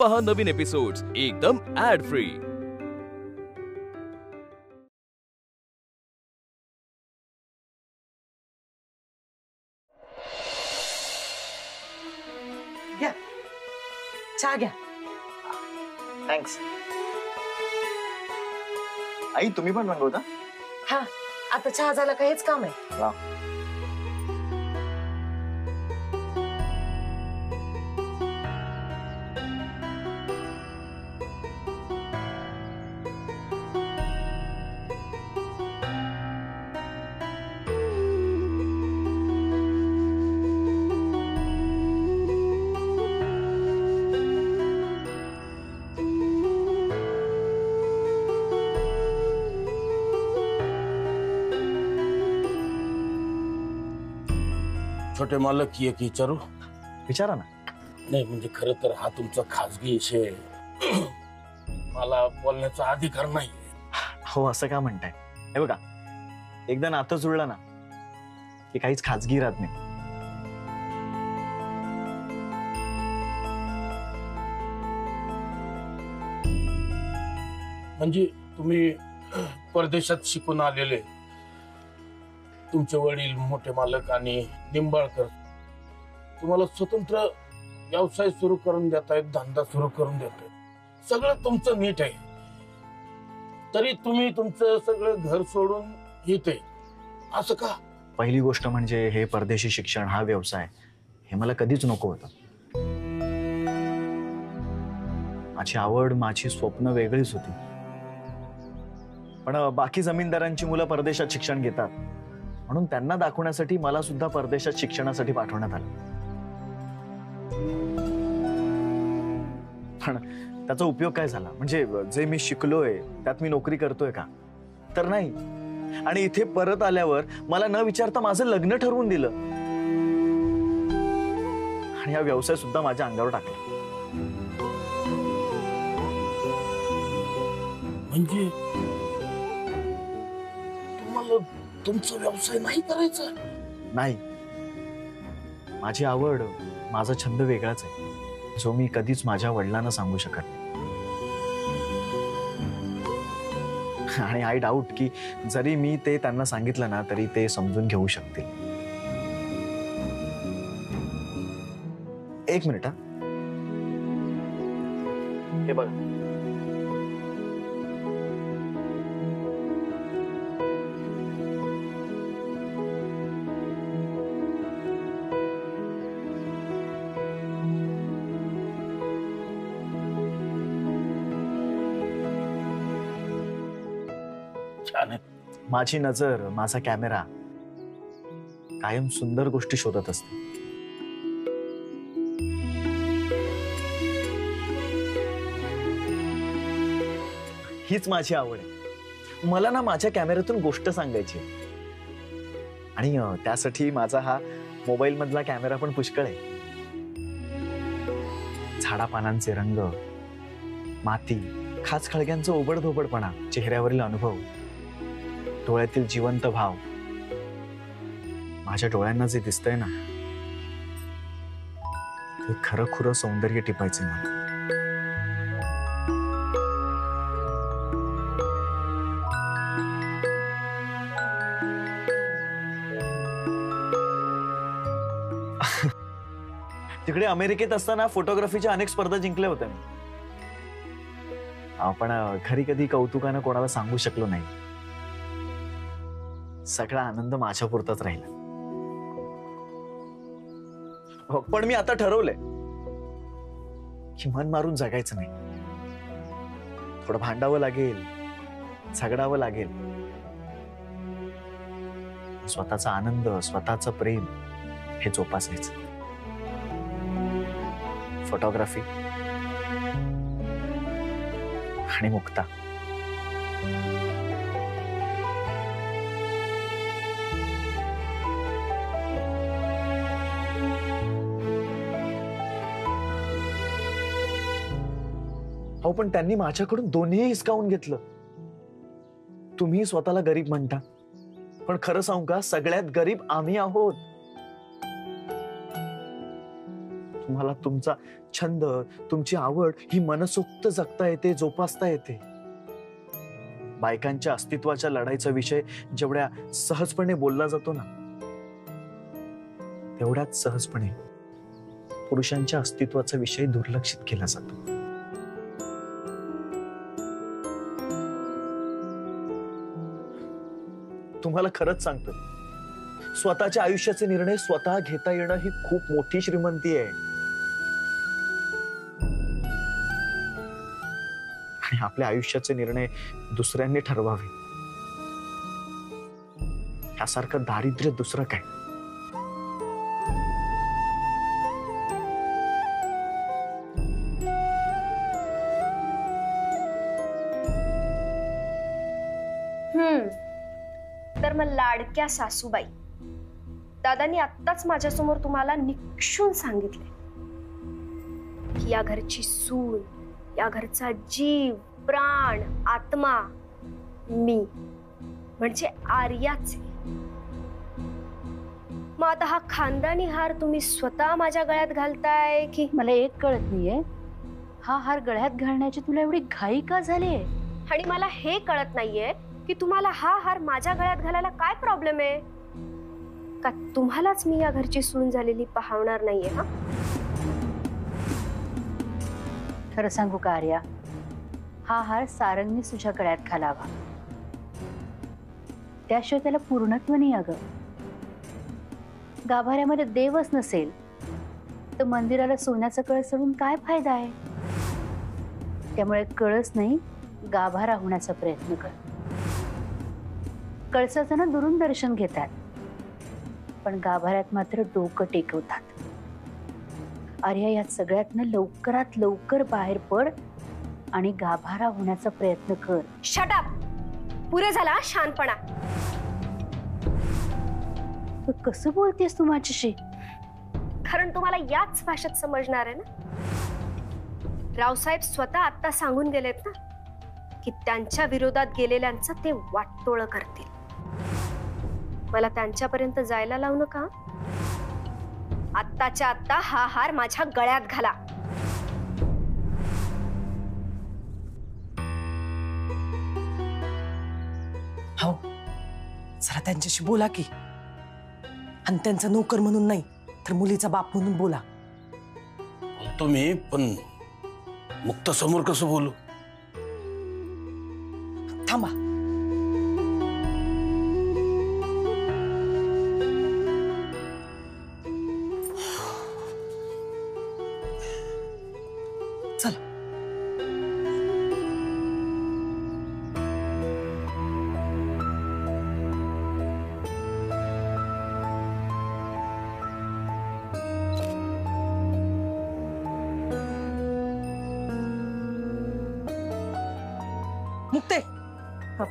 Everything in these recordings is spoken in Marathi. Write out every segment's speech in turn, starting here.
पहा नवीन एपिसोड्स एकदम ऍड फ्री। घ्या चहा घ्या। थँक्स। आई तुम्ही पण रंगवता? हा आता चहा झाला का हेच काम आहे। वा। छोटे मालक एक विचारू? विचारा ना। नाही म्हणजे खरं तर हा तुमचा खाजगी विषय मला बोलण्याचा अधिकार नाही। हो असं का म्हणताय? हे बघा एकदा नातं जुळलं ना की काहीच खाजगी राहत नाही। म्हणजे तुम्ही परदेशात शिकून आलेले तुमचे वडील मोठे मालक आणि निंबाळकर तुम्हाला स्वतंत्र व्यवसाय सुरू करून देतायत, धंदा सुरू करून देतायत, सगळं तुमचं नीट आहे, तरी तुम्ही तुमचं सगळं घर सोडून येते असं का? पहिली गोष्ट म्हणजे हे परदेशी शिक्षण हा व्यवसाय हे मला कधीच नको होतं। माझी आवड माझी स्वप्न वेगळीच होती, पण बाकी जमीनदारांची मुलं परदेशात शिक्षण घेतात म्हणून त्यांना दाखवण्यासाठी मला सुद्धा परदेशात शिक्षणासाठी पाठवण्यात आलं। पण त्याचा उपयोग काय झाला? म्हणजे जे मी शिकलोय त्यात मी नोकरी करतोय का? तर नाही। आणि इथे परत आल्यावर मला न विचारता माझं लग्न ठरवून दिलं आणि हा व्यवसाय सुद्धा माझ्या अंगावर टाकला। म्हणजे तुम्हाला तुमचा व्यवसाय नाही करायचा? नाही, माझी आवड माझा छंद वेगळाच आहे जो मी कधीच माझ्या वडिलांना सांगू शकत नाही। आणि आय डाऊट की जरी मी ते त्यांना सांगितलं ना तरी ते समजून घेऊ शकतील। एक मिनिट हा, हे बघा माझी नजर माझा कॅमेरा कायम सुंदर गोष्टी शोधत असते। हीच माझी आवड आहे। मला ना माझ्या कॅमेऱ्यातून गोष्ट सांगायची आणि त्यासाठी माझा हा मोबाईल मधला कॅमेरा पण पुष्कळ आहे। झाडापानांचे रंग, माती, खाचखळग्यांचा ओबडधोबडपणा, चेहऱ्यावरील अनुभव, डोळ्यातील जिवंत भाव, माझ्या डोळ्यांना जे दिसतंय ना ते खरं खुरं सौंदर्य टिपायचं मला। तिकडे अमेरिकेत असताना फोटोग्राफीच्या अनेक स्पर्धा जिंकल्या होत्या मी, पण घरी कधी कौतुकानं कोणाला सांगू शकलो नाही। सगळा आनंद माझ्या पुरताच राहिला। पण मी आता ठरवलंय की मन मारून जगायचं नाही। थोडं भांडावं लागेल, झगडावं लागेल, स्वतःचा आनंद स्वतःचं प्रेम हे जोपासायचं। फोटोग्राफी आणि मुक्ता हो, पण त्यांनी माझ्याकडून दोन्ही हिसकावून घेतलं। तुम्ही स्वतःला गरीब म्हणता, पण खरं सांगू का, सगळ्यात गरीब आम्ही आहोत। तुम्हाला तुमचा छंद, तुमची आवड ही मनसोक्त जगता येते, जोपासता येते. बायकांच्या अस्तित्वाच्या लढाईचा विषय जेवढ्या सहजपणे बोलला जातो ना, तेवढ्याच सहजपणे पुरुषांच्या अस्तित्वाचा विषय दुर्लक्षित केला जातो. तुम्हाला खरंच सांगतो, स्वतःच्या आयुष्याचे निर्णय स्वतः घेता येणं ही खूप मोठी श्रीमंती आहे. आणि आपल्या आयुष्याचे निर्णय दुसऱ्यांनी ठरवावे, यासारखं दारिद्र्य दुसरं काय. तर मग लाडक्या सासूबाई, दादांनी आत्ताच माझ्यासमोर तुम्हाला निक्षून सांगितले की या घरची सून, या घरचा जीव, प्राण, आत्मा मी म्हणजे आर्याचे. मग आता हा खानदानी हार तुम्ही स्वतः माझ्या गळ्यात घालताय की? मला एक कळत नाहीये, हा हार गळ्यात घालण्याची तुला एवढी घाई का झाली? आणि मला हे कळत नाहीये की तुम्हाला हा हार माझ्या गळ्यात घालायला काय प्रॉब्लेम आहे? का तुम्हालाच मी या घरची सून झालेली पाहणार नाहीये? हा, खरं सांगू का आर्या, हा हार सारंगने तुझ्या गळ्यात घालावा, त्याशिवाय त्याला पूर्णत्व नाही. अगं, गाभाऱ्यामध्ये देवच नसेल तर मंदिराला सोन्याचा कळस चढून काय फायदा आहे? त्यामुळे कळस नाही, गाभारा होण्याचा प्रयत्न कर. कळसाचं ना दुरून दर्शन घेतात, पण गाभाऱ्यात मात्र डोकं टेकवतात. आर्या, यात सगळ्यातनं लवकरात लवकर बाहेर पड आणि गाभारा होण्याचा प्रयत्न कर. Shut up! पुरे झाला शानपणा. तू कसं बोलतेस तू माझ्याशी? कारण तुम्हाला याच भाषेत समजणार आहे ना. रावसाहेब स्वतः आता सांगून गेलेत ना की त्यांच्या विरोधात गेलेल्यांचं ते वाटतोळ करतील. मला त्यांच्यापर्यंत जायला लावू नका. आत्ताच्या आत्ता हा हार माझ्या गळ्यात घाला. हो, जरा त्यांच्याशी बोला की. आणि त्यांचा नोकर म्हणून नाही तर मुलीचा बाप म्हणून बोला. बोलतो मी, पण मुक्ता समोर कसं बोलू? थांबा. चला. मुक्ते,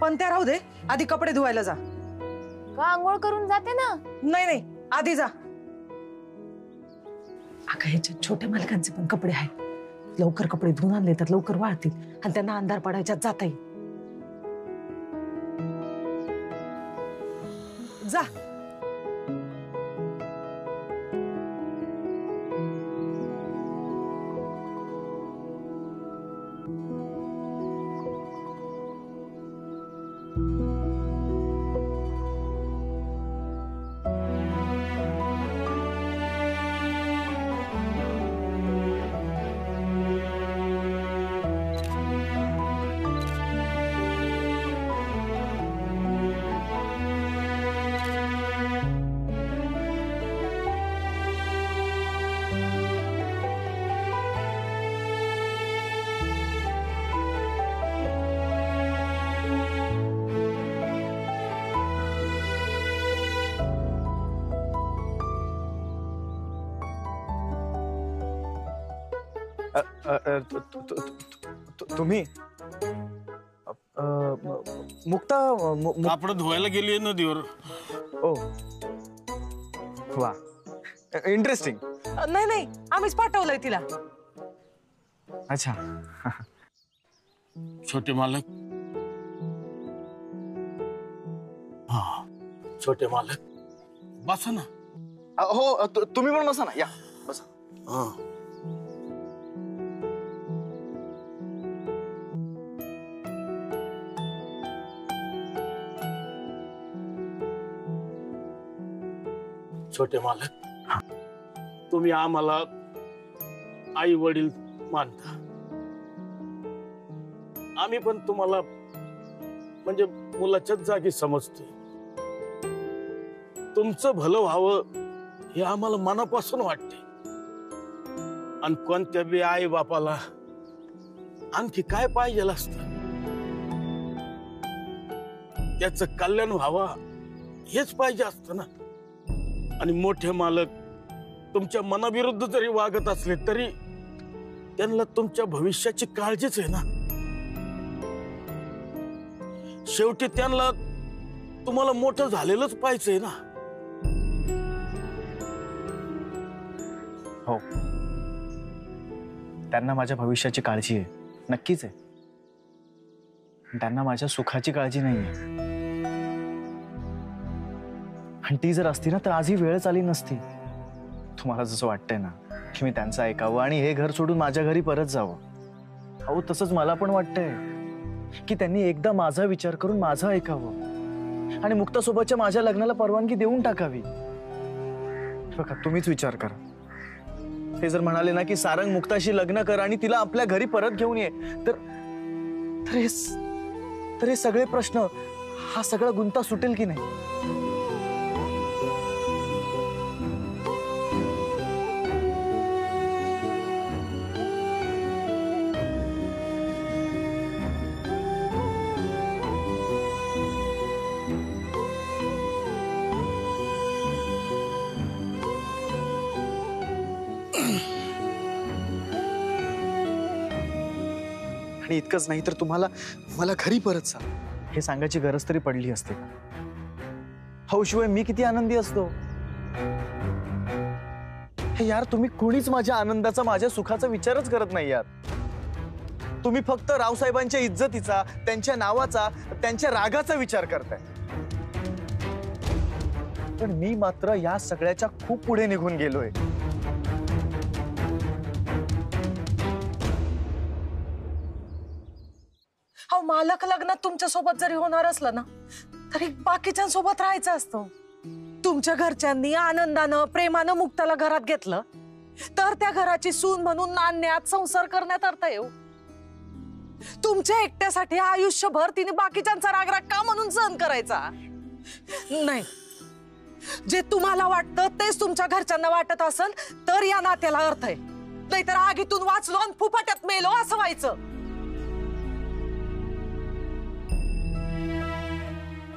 पण त्या राहू दे, आधी कपडे धुवायला जा. का आंघोळ करून जाते ना? नाही नाही, आधी जा. अगं, ह्याच्यात छोट्या मालकांचे पण कपडे आहेत. लवकर कपडे धुवून आणले तर लवकर वाळतील आणि त्यांना अंधार पडायच्यात जाता येईल. जा. तुम्ही मुक्ता कापड धुवायला गेली नदीवर. ओ वा, इंटरेस्टिंग. नाही नाही, आम्हीच पाठवलंय तिला. अच्छा. छोटे मालक. हा, छोटे मालक बसा ना. हो, तुम्ही पण बसा ना. या बसा. हा. छोटे मालक, तुम्ही आम्हाला आई वडील मानता, आम्ही पण तुम्हाला म्हणजे मुलाच्याच जागी समजतोय. तुमचं भलं व्हावं हे आम्हाला मनापासून वाटते. आणि कोणत्या बी आई बापाला आणखी काय पाहिजे असतं, त्याचं कल्याण व्हावं हेच पाहिजे असतं ना. आणि मोठे मालक तुमच्या मनाविरुद्ध जरी वागत असले तरी त्यांना तुमच्या भविष्याची काळजीच आहे ना. शेवटी त्यांना तुम्हाला मोठं झालेलंच पाहिजे ना. हो, त्यांना माझ्या भविष्याची काळजी आहे, नक्कीच आहे. त्यांना माझ्या सुखाची काळजी नाहीये. आणि ती जर असती ना तर आज ही वेळच आली नसती. तुम्हाला जसं वाटतंय ना की मी त्यांचं ऐकावं आणि हे घर सोडून माझ्या घरी परत जावं, अहो तसंच मला पण वाटतंय की त्यांनी एकदा माझा विचार करून माझं ऐकावं आणि मुक्तासोबतच्या माझ्या लग्नाला परवानगी देऊन टाकावी. बघा, तुम्हीच विचार करा. ते जर म्हणाले ना की सारंग मुक्ताशी लग्न कर आणि तिला आपल्या घरी परत घेऊन ये, तर हे सगळे प्रश्न, हा सगळा गुंता सुटेल की नाही? आणि इतकंच नाही तर तुम्हाला मला घरी परत जा हे सांगायची गरज तरी पडली असते का? हो, शिवाय मी किती आनंदी असतो. हे यार, तुम्ही कुणीच माझ्या आनंदाचा, माझ्या सुखाचा विचारच करत नाही यार. तुम्ही फक्त रावसाहेबांच्या इज्जतीचा, त्यांच्या नावाचा, त्यांच्या रागाचा विचार करताय. पण मी मात्र या सगळ्याच्या खूप पुढे निघून गेलोय. अहो, मालक लग्नात तुमच्या सोबत जरी होणार असलं ना तरी बाकीच्यांसोबत राहायचं असतं. तुमच्या घरच्यांनी आनंदानं, प्रेमानं मुक्ताला घरात घेतलं तर त्या घराची सून म्हणून नांदण्यात, संसार करण्यात अर्थ येऊ. तुमच्या एकट्यासाठी आयुष्यभर तिने बाकीच्यांचा रागराग का म्हणून सहन करायचा? नाही, जे तुम्हाला वाटतं तेच तुमच्या घरच्यांना वाटत असेल तर या नात्याला अर्थ आहे. नाहीतर आगीतून वाचलो आणि फुफाट्यात मेलो असं व्हायचं.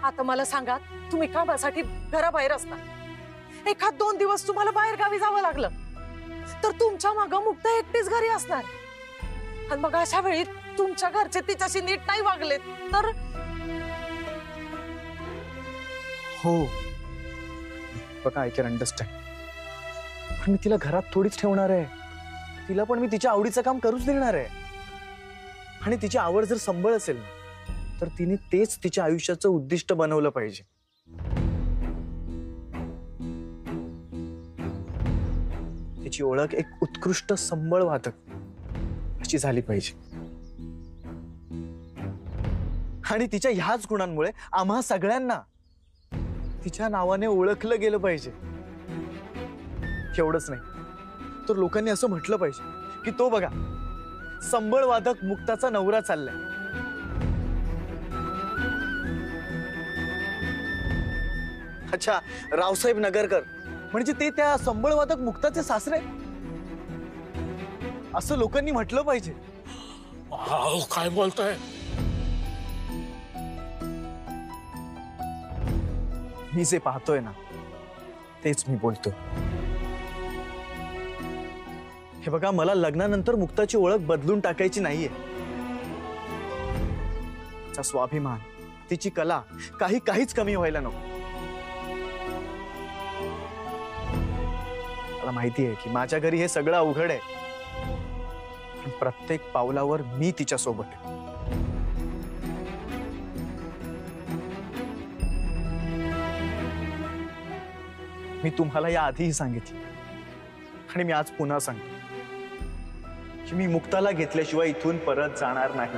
आता मला सांगा, तुम्ही कामासाठी घराबाहेर असता, एखाद 2 दिवस तुम्हाला बाहेर गावी जावं लागलं तर तुमच्या मागं मुक्ता एकटीच घरी असणार. आणि मग अशा वेळी तुमच्या घरचे तिच्याशी नीट नाही वागले तर? हो बघा, आय कॅन अंडरस्टँड. पण मी तिला घरात थोडीच ठेवणार आहे. तिला पण मी तिच्या आवडीचं काम करूच देणार आहे. आणि तिची आवड जर संबळ असेल ना तर तिने तेच तिच्या आयुष्याचं उद्दिष्ट बनवलं पाहिजे. तिची ओळख एक उत्कृष्ट संबळ वादक अशी झाली पाहिजे. आणि तिच्या ह्याच गुणांमुळे आम्हा सगळ्यांना तिच्या नावाने ओळखलं गेलं पाहिजे. एवढंच नाही तर लोकांनी असं म्हटलं पाहिजे की तो बघा, संबळ वादक मुक्ताचा नवरा चाललाय. अच्छा, रावसाहेब नगरकर म्हणजे ते त्या संबळवादक मुक्ताचे सासरे, असं लोकांनी म्हटलं पाहिजे. काय बोलताय? मी जे पाहतोय ना तेच मी बोलतोय. हे बघा, मला लग्नानंतर मुक्ताची ओळख बदलून टाकायची नाहीये. तिचा स्वाभिमान, तिची कला काहीच कमी व्हायला नको. मला माहिती आहे की माझ्या घरी हे सगळं अवघड आहे, पण प्रत्येक पावलावर मी तिच्या सोबत आहे. मी तुम्हाला या आधीही सांगितलं आणि मी आज पुन्हा सांगतो की मी मुक्ताला घेतल्याशिवाय इथून परत जाणार नाही.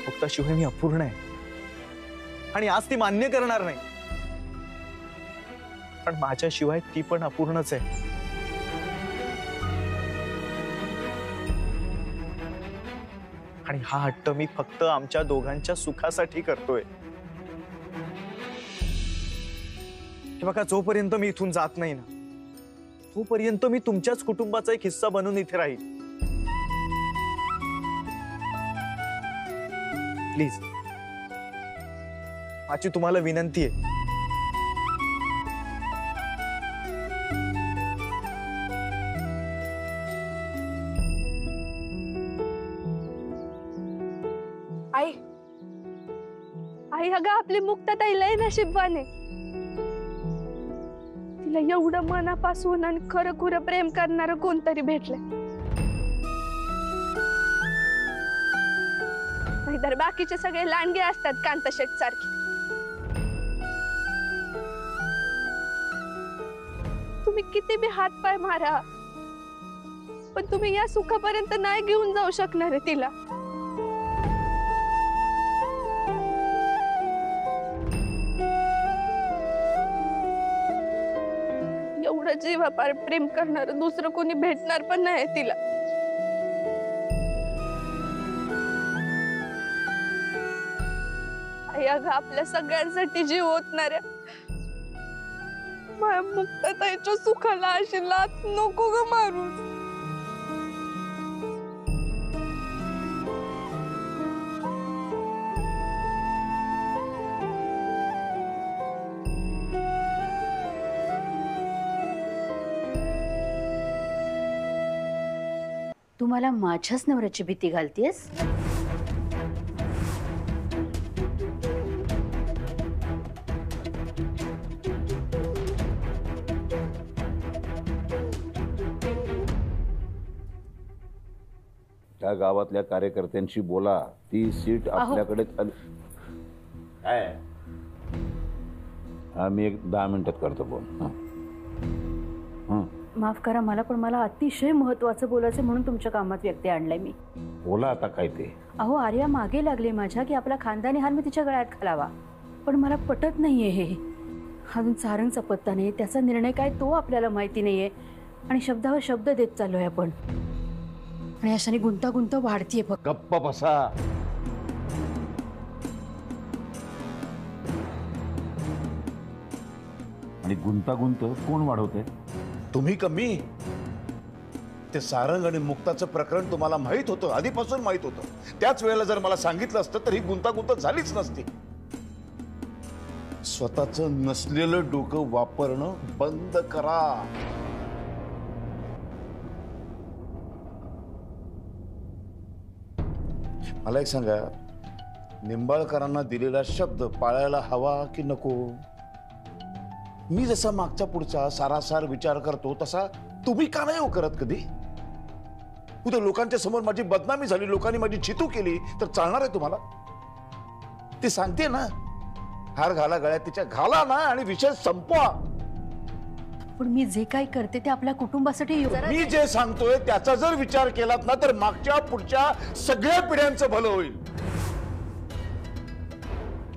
मुक्ताशिवाय मी अपूर्ण आहे आणि आज ती मान्य करणार नाही. पण माझ्याशिवाय ती पण अपूर्णच आहे. आणि हा हट्ट मी फक्त आमच्या दोघांच्या सुखासाठी करतोय. हे बघा, जोपर्यंत मी इथून जात नाही ना, तोपर्यंत मी तुमच्याच कुटुंबाचा एक हिस्सा बनून इथे राहील. प्लीज, माझी तुम्हाला विनंती आहे. आई आई अगं आपली मुक्ताताई लय नशीबवाने. तिला एवढं मनापासून आणि खरं खुरं प्रेम करणारं कोणतरी भेटलंय. नाहीतर बाकीचे सगळे लांडगे असतात कांतशेट सारखे. तुम्ही किती बी हात पाय मारा, पण तुम्ही या सुखापर्यंत नाही घेऊन जाऊ शकणार आहे तिला. एवढं जीवापार प्रेम करणार दुसरं कोणी भेटणार पण नाही तिला. आई अगं आपल्या सगळ्यांसाठी जीव ओतणाऱ्या माझ्या मुक्ताताईच्या सुखाला अशी लाथ नको ग मारू. तू मला माझ्याच नवऱ्याची भीती घालतेस? त्या गावातल्या कार्यकर्त्यांशी बोला, ती सीट आपल्याकडे काय. हा, मी एक 10 मिनिटात करतो फोन. माफ करा मला, पण मला अतिशय महत्वाचं बोलायचं म्हणून तुमच्या कामात व्यक्ती आणलाय मी. बोला आता काय ते. अहो, आर्या मागे लागली माझ्या की आपला खानदानी हार मी तिच्या गळ्यात घालावा, पण मला पटत नाहीये हे. अजून सारंगचा पत्ता नाही, त्याचा निर्णय काय तो आपल्याला माहिती नाहीये, आणि शब्दावर शब्द देत चाललोय आपण, आणि अशाने गुंतागुंत वाढतीये. फक्त गप्प बसा. आणि गुंतागुंत कोण वाढवते? तुम्ही कमी. ते सारंग आणि मुक्ताचं प्रकरण तुम्हाला माहित होतं, आधीपासून माहित होतं. त्याच वेळेला जर मला सांगितलं असतं तर ही गुंतागुंत झालीच नसती. स्वतःचं नसलेलं डोकं वापरणं बंद करा. मला एक सांगा, निंबाळकरांना दिलेला शब्द पाळायला हवा की नको? मी जसा मागचा पुढचा सारासार विचार करतो तसा तुम्ही का नाही करत कधी? उद्या लोकांच्या समोर माझी बदनामी झाली, लोकांनी माझी चितू केली तर चालणार आहे तुम्हाला? ती सांगते ना, हार घाला गळ्यात तिच्या, घाला ना आणि विषय संपवा. पण मी जे काही करते ते आपल्या कुटुंबासाठी. मी जे सांगतोय त्याचा जर विचार केलात ना तर मागच्या पुढच्या सगळ्या पिढ्यांचं भलं होईल.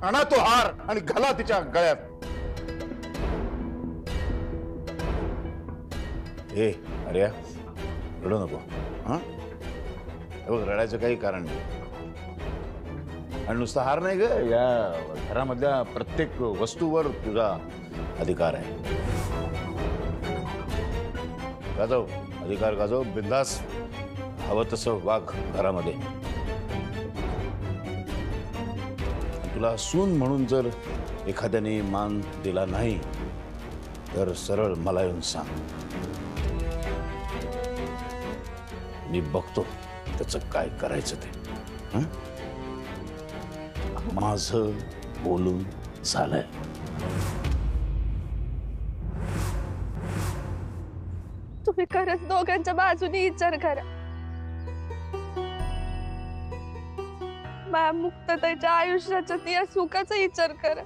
आणा तो हार आणि घाला तिच्या गळ्यात. ए अरे रडू नको. हा, बघ, रडायचं काही कारण नाही. आणि नुसता हार नाही ग, या घरामधल्या प्रत्येक वस्तूवर तुझा अधिकार आहे. गाजव, अधिकार गाजव, बिंदास. हवं तसं वाघ घरामध्ये. तुला सून म्हणून जर एखाद्याने मान दिला नाही तर सरळ मला येऊन सांग. मी बघतो त्याचं काय करायचं ते. माझं बोलून झालंय. तुम्ही खरंच दोघांच्या बाजूने विचार करा. माझ्या मुक्तताईच्या आयुष्याच्या या सुखाचा विचार करा.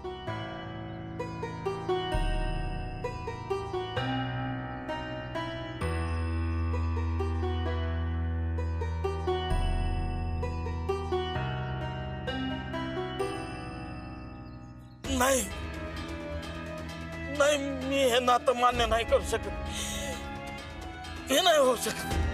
नाही नाही, मी हे नातं मान्य नाही करू शकत. हे नाही होऊ शकत.